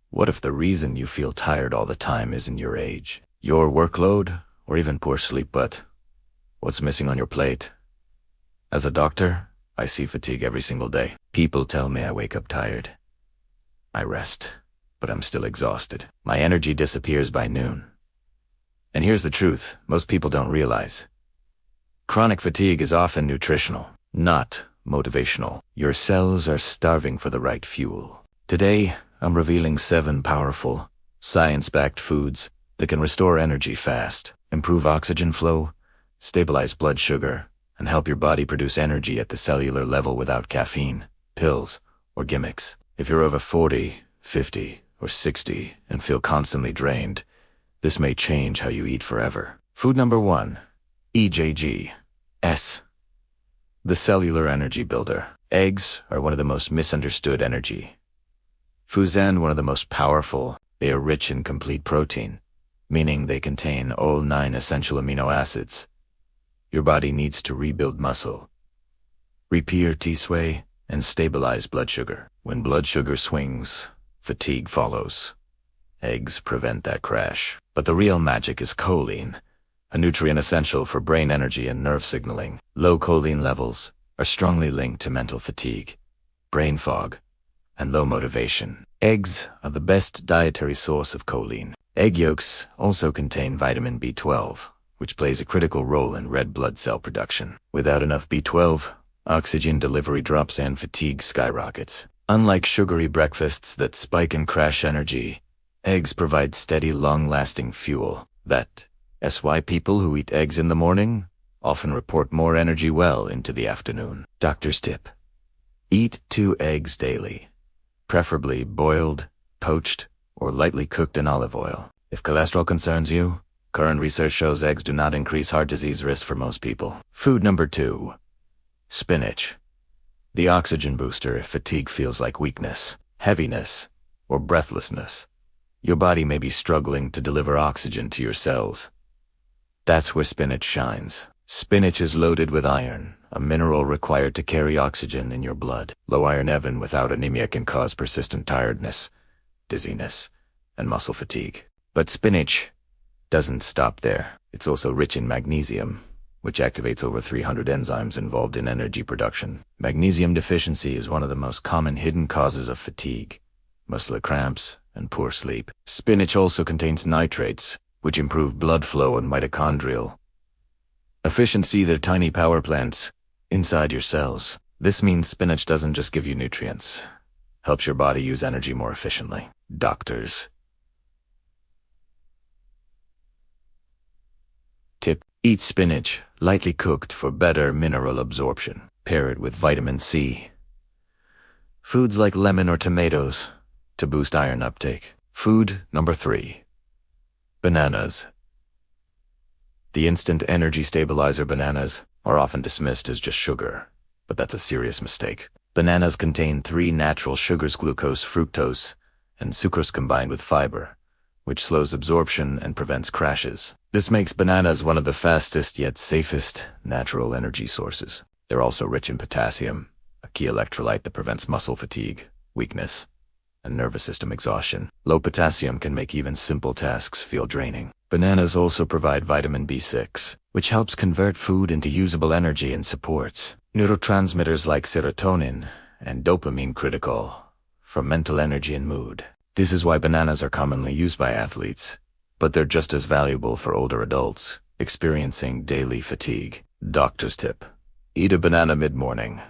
What if the reason you feel tired all the time isn't your age, your workload, or even poor sleep, but what's missing on your plate? As a doctor, I see fatigue every single day. People tell me I wake up tired. I rest, but I'm still exhausted. My energy disappears by noon. And here's the truth most people don't realize. Chronic fatigue is often nutritional, not motivational. Your cells are starving for the right fuel. Today, I'm revealing 7 powerful, science-backed foods that can restore energy fast, improve oxygen flow, stabilize blood sugar, and help your body produce energy at the cellular level without caffeine, pills, or gimmicks. If you're over 40, 50, or 60 and feel constantly drained, this may change how you eat forever. Food number 1, EJG-S. The cellular energy builder. Eggs are one of the most misunderstood energy foods and one of the most powerful. They are rich in complete protein, meaning they contain all 9 essential amino acids your body needs to rebuild muscle, repair T-sway, and stabilize blood sugar. When blood sugar swings, fatigue follows. Eggs prevent that crash. But the real magic is choline, a nutrient essential for brain energy and nerve signaling. Low choline levels are strongly linked to mental fatigue, brain fog, and low motivation. Eggs are the best dietary source of choline. Egg yolks also contain vitamin B12, which plays a critical role in red blood cell production. Without enough B12, oxygen delivery drops and fatigue skyrockets. Unlike sugary breakfasts that spike and crash energy, eggs provide steady, long-lasting fuel. That's why people who eat eggs in the morning often report more energy well into the afternoon. Doctor's tip: eat 2 eggs daily, preferably boiled, poached, or lightly cooked in olive oil. If cholesterol concerns you, current research shows eggs do not increase heart disease risk for most people. Food number 2, spinach. The oxygen booster if fatigue feels like weakness, heaviness, or breathlessness. Your body may be struggling to deliver oxygen to your cells. That's where spinach shines. Spinach is loaded with iron, a mineral required to carry oxygen in your blood. Low iron even without anemia can cause persistent tiredness, dizziness, and muscle fatigue. But spinach doesn't stop there. It's also rich in magnesium, which activates over 300 enzymes involved in energy production. Magnesium deficiency is one of the most common hidden causes of fatigue, muscular cramps, and poor sleep. Spinach also contains nitrates, which improve blood flow and mitochondrial efficiency. They're tiny power plants inside your cells. This means spinach doesn't just give you nutrients, helps your body use energy more efficiently. Doctors. Tip: eat spinach lightly cooked for better mineral absorption. Pair it with vitamin C. Foods like lemon or tomatoes to boost iron uptake. Food number 3, bananas. The instant energy stabilizer bananas are often dismissed as just sugar, but that's a serious mistake. Bananas contain 3 natural sugars: glucose, fructose, and sucrose combined with fiber, which slows absorption and prevents crashes. This makes bananas one of the fastest yet safest natural energy sources. They're also rich in potassium, a key electrolyte that prevents muscle fatigue, weakness, and nervous system exhaustion. Low potassium can make even simple tasks feel draining. Bananas also provide vitamin B6, which helps convert food into usable energy and supports neurotransmitters like serotonin and dopamine, critical for mental energy and mood. This is why bananas are commonly used by athletes, but they're just as valuable for older adults experiencing daily fatigue. Doctor's tip: eat a banana mid-morning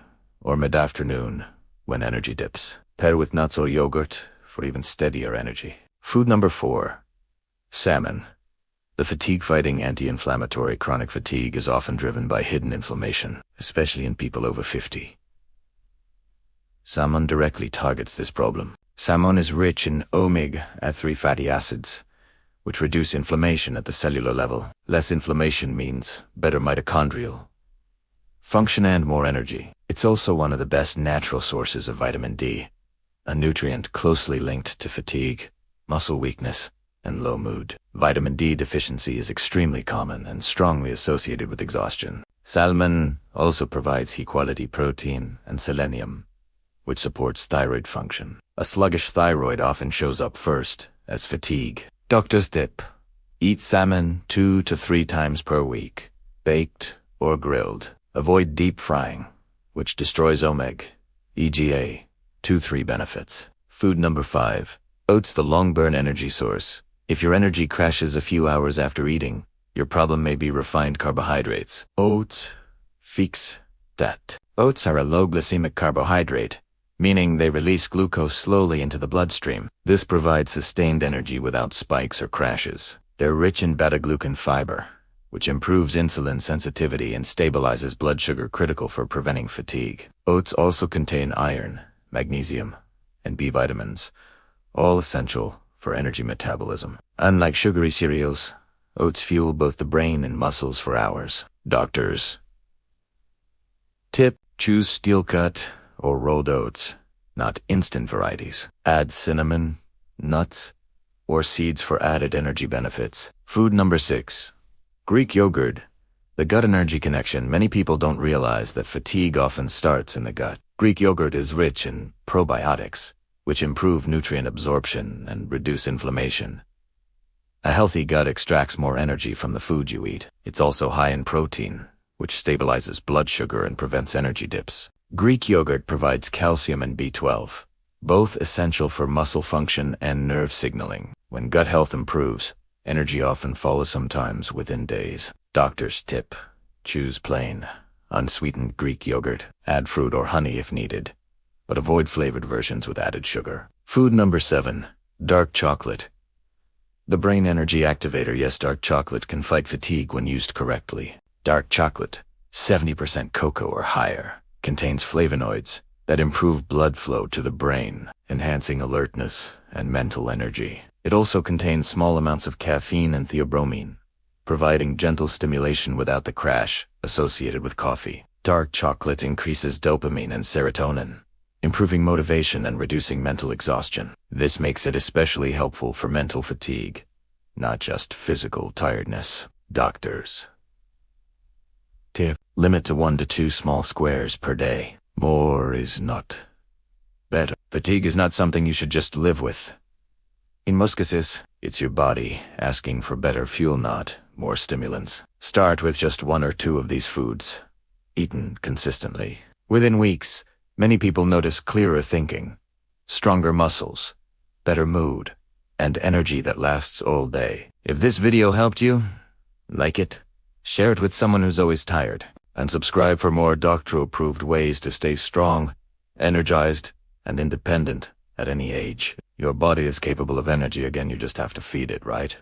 or mid-afternoon when energy dips. Pair with nuts or yogurt for even steadier energy. Food number 4, salmon. The fatigue-fighting anti-inflammatory. Chronic fatigue is often driven by hidden inflammation, especially in people over 50. Salmon directly targets this problem. Salmon is rich in omega-3 fatty acids, which reduce inflammation at the cellular level. Less inflammation means better mitochondrial function and more energy. It's also one of the best natural sources of vitamin D, a nutrient closely linked to fatigue, muscle weakness, and low mood. Vitamin D deficiency is extremely common and strongly associated with exhaustion. Salmon also provides high-quality protein and selenium, which supports thyroid function. A sluggish thyroid often shows up first as fatigue. Doctor's tip: eat salmon 2 to 3 times per week, baked or grilled. Avoid deep frying, which destroys omega-3 benefits. Food number 5. Oats, the long-burn energy source. If your energy crashes a few hours after eating, your problem may be refined carbohydrates. Oats fix that. Oats are a low glycemic carbohydrate, meaning they release glucose slowly into the bloodstream. This provides sustained energy without spikes or crashes. They're rich in beta-glucan fiber, which improves insulin sensitivity and stabilizes blood sugar, critical for preventing fatigue. Oats also contain iron, magnesium, and B vitamins, all essential for energy metabolism. Unlike sugary cereals, oats fuel both the brain and muscles for hours. Doctors tip: choose steel-cut or rolled oats, not instant varieties. Add cinnamon, nuts, or seeds for added energy benefits. Food number 6. Greek yogurt. The gut-energy connection. Many people don't realize that fatigue often starts in the gut. Greek yogurt is rich in probiotics, which improve nutrient absorption and reduce inflammation. A healthy gut extracts more energy from the food you eat. It's also high in protein, which stabilizes blood sugar and prevents energy dips. Greek yogurt provides calcium and B12, both essential for muscle function and nerve signaling. When gut health improves, energy often follows, sometimes within days. Doctor's tip: choose plain, unsweetened Greek yogurt. Add fruit or honey if needed, but avoid flavored versions with added sugar. Food number 7. Dark chocolate. The brain energy activator. Yes, dark chocolate can fight fatigue when used correctly. Dark chocolate, 70% cocoa or higher, contains flavonoids that improve blood flow to the brain, enhancing alertness and mental energy. It also contains small amounts of caffeine and theobromine, providing gentle stimulation without the crash associated with coffee. Dark chocolate increases dopamine and serotonin, improving motivation and reducing mental exhaustion. This makes it especially helpful for mental fatigue, not just physical tiredness. Doctors tip: limit to 1 to 2 small squares per day. More is not better. Fatigue is not something you should just live with. In most cases, it's your body asking for better fuel, not more stimulants. Start with just 1 or 2 of these foods, eaten consistently. Within weeks, many people notice clearer thinking, stronger muscles, better mood, and energy that lasts all day. If this video helped you, like it, share it with someone who's always tired, and subscribe for more doctor-approved ways to stay strong, energized, and independent at any age. Your body is capable of energy. Again, you just have to feed it, right?